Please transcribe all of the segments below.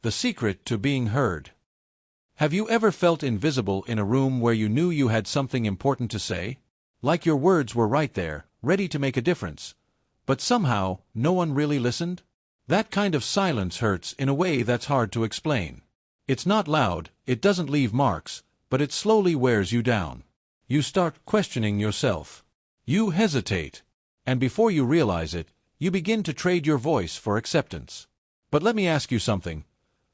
The secret to being heard. Have you ever felt invisible in a room where you knew you had something important to say? Like your words were right there, ready to make a difference. But somehow, no one really listened? That kind of silence hurts in a way that's hard to explain. It's not loud, it doesn't leave marks, but it slowly wears you down. You start questioning yourself. You hesitate. And before you realize it, you begin to trade your voice for acceptance. But let me ask you something.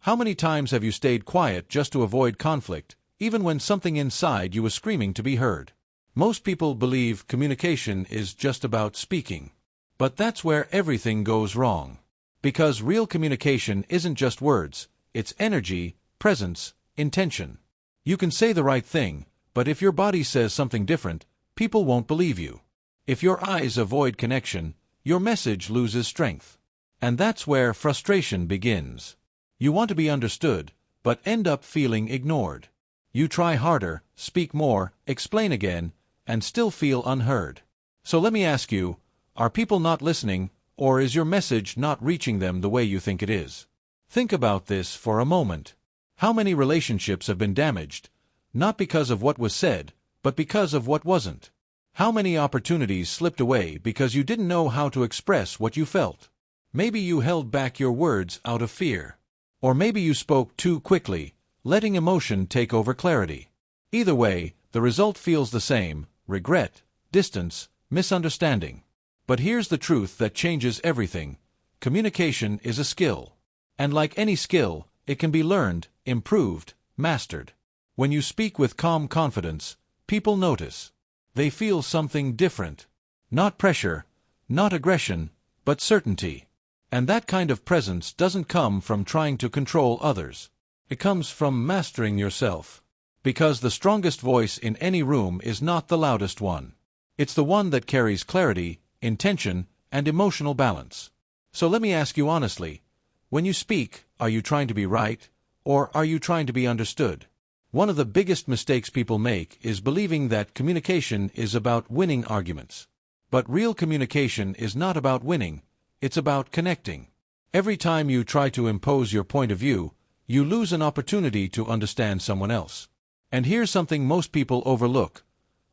How many times have you stayed quiet just to avoid conflict, even when something inside you was screaming to be heard? Most people believe communication is just about speaking. But that's where everything goes wrong. Because real communication isn't just words, it's energy, presence, intention. You can say the right thing, but if your body says something different, people won't believe you. If your eyes avoid connection, your message loses strength. And that's where frustration begins. You want to be understood, but end up feeling ignored. You try harder, speak more, explain again, and still feel unheard. So let me ask you, are people not listening, or is your message not reaching them the way you think it is? Think about this for a moment. How many relationships have been damaged, not because of what was said, but because of what wasn't? How many opportunities slipped away because you didn't know how to express what you felt? Maybe you held back your words out of fear. Or maybe you spoke too quickly, letting emotion take over clarity. Either way, the result feels the same: regret, distance, misunderstanding. But here's the truth that changes everything. Communication is a skill. And like any skill, it can be learned, improved, mastered. When you speak with calm confidence, people notice. They feel something different. Not pressure, not aggression, but certainty. And that kind of presence doesn't come from trying to control others. It comes from mastering yourself. Because the strongest voice in any room is not the loudest one. It's the one that carries clarity, intention, and emotional balance. So let me ask you honestly, when you speak, are you trying to be right, or are you trying to be understood? One of the biggest mistakes people make is believing that communication is about winning arguments. But real communication is not about winning, it's about connecting. Every time you try to impose your point of view, you lose an opportunity to understand someone else. And here's something most people overlook.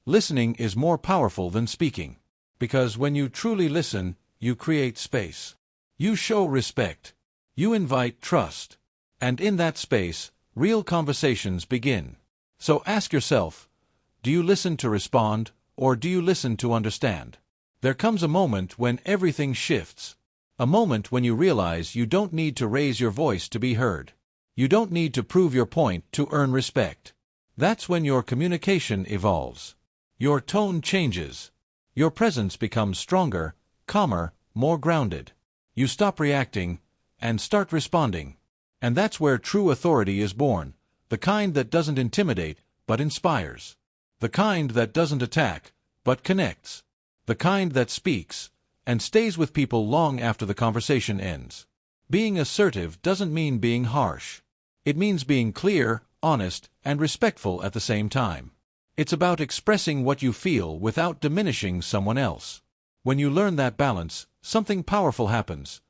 Listening is more powerful than speaking. Because when you truly listen, you create space. You show respect. You invite trust. And in that space, real conversations begin. So ask yourself, do you listen to respond, or do you listen to understand? There comes a moment when everything shifts. A moment when you realize you don't need to raise your voice to be heard. You don't need to prove your point to earn respect. That's when your communication evolves. Your tone changes. Your presence becomes stronger, calmer, more grounded. You stop reacting and start responding. And that's where true authority is born, the kind that doesn't intimidate, but inspires. The kind that doesn't attack, but connects. The kind that speaks and stays with people long after the conversation ends. Being assertive doesn't mean being harsh. It means being clear, honest, and respectful at the same time. It's about expressing what you feel without diminishing someone else. When you learn that balance, something powerful happens.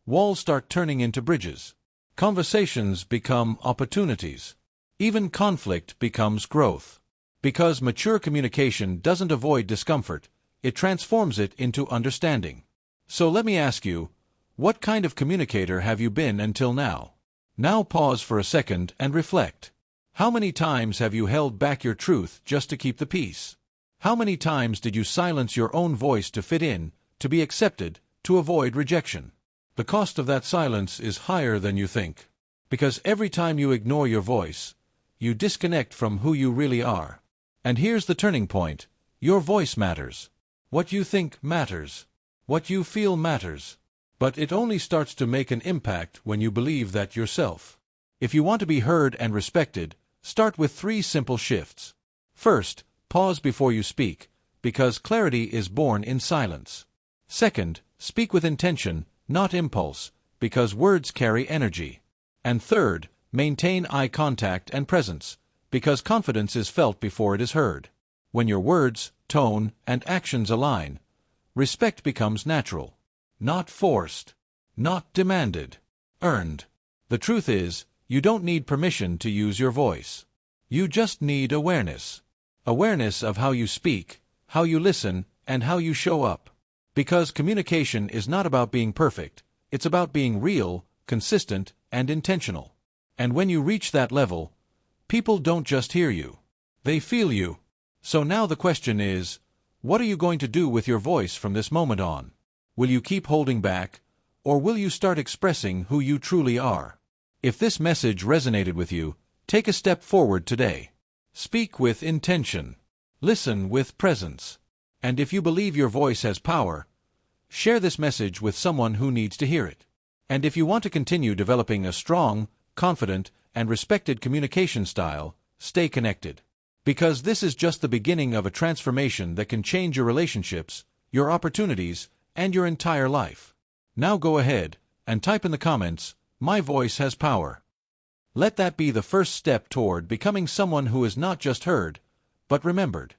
Walls start turning into bridges. Conversations become opportunities. Even conflict becomes growth. Because mature communication doesn't avoid discomfort, it transforms it into understanding. So let me ask you, what kind of communicator have you been until now? Now pause for a second and reflect. How many times have you held back your truth just to keep the peace? How many times did you silence your own voice to fit in, to be accepted, to avoid rejection? The cost of that silence is higher than you think. Because every time you ignore your voice, you disconnect from who you really are. And here's the turning point. Your voice matters. What you think matters. What you feel matters. But it only starts to make an impact when you believe that yourself. If you want to be heard and respected, start with 3 simple shifts. First, pause before you speak, because clarity is born in silence. Second, speak with intention, not impulse, because words carry energy. And third, maintain eye contact and presence, because confidence is felt before it is heard. When your words, tone, and actions align, respect becomes natural. Not forced. Not demanded. Earned. The truth is, you don't need permission to use your voice. You just need awareness. Awareness of how you speak, how you listen, and how you show up. Because communication is not about being perfect, it's about being real, consistent, and intentional. And when you reach that level, people don't just hear you. They feel you. So now the question is, what are you going to do with your voice from this moment on? Will you keep holding back, or will you start expressing who you truly are? If this message resonated with you, take a step forward today. Speak with intention. Listen with presence. And if you believe your voice has power, share this message with someone who needs to hear it. And if you want to continue developing a strong, confident, and respected communication style, stay connected. Because this is just the beginning of a transformation that can change your relationships, your opportunities, and your entire life. Now go ahead and type in the comments, "My voice has power." Let that be the first step toward becoming someone who is not just heard, but remembered.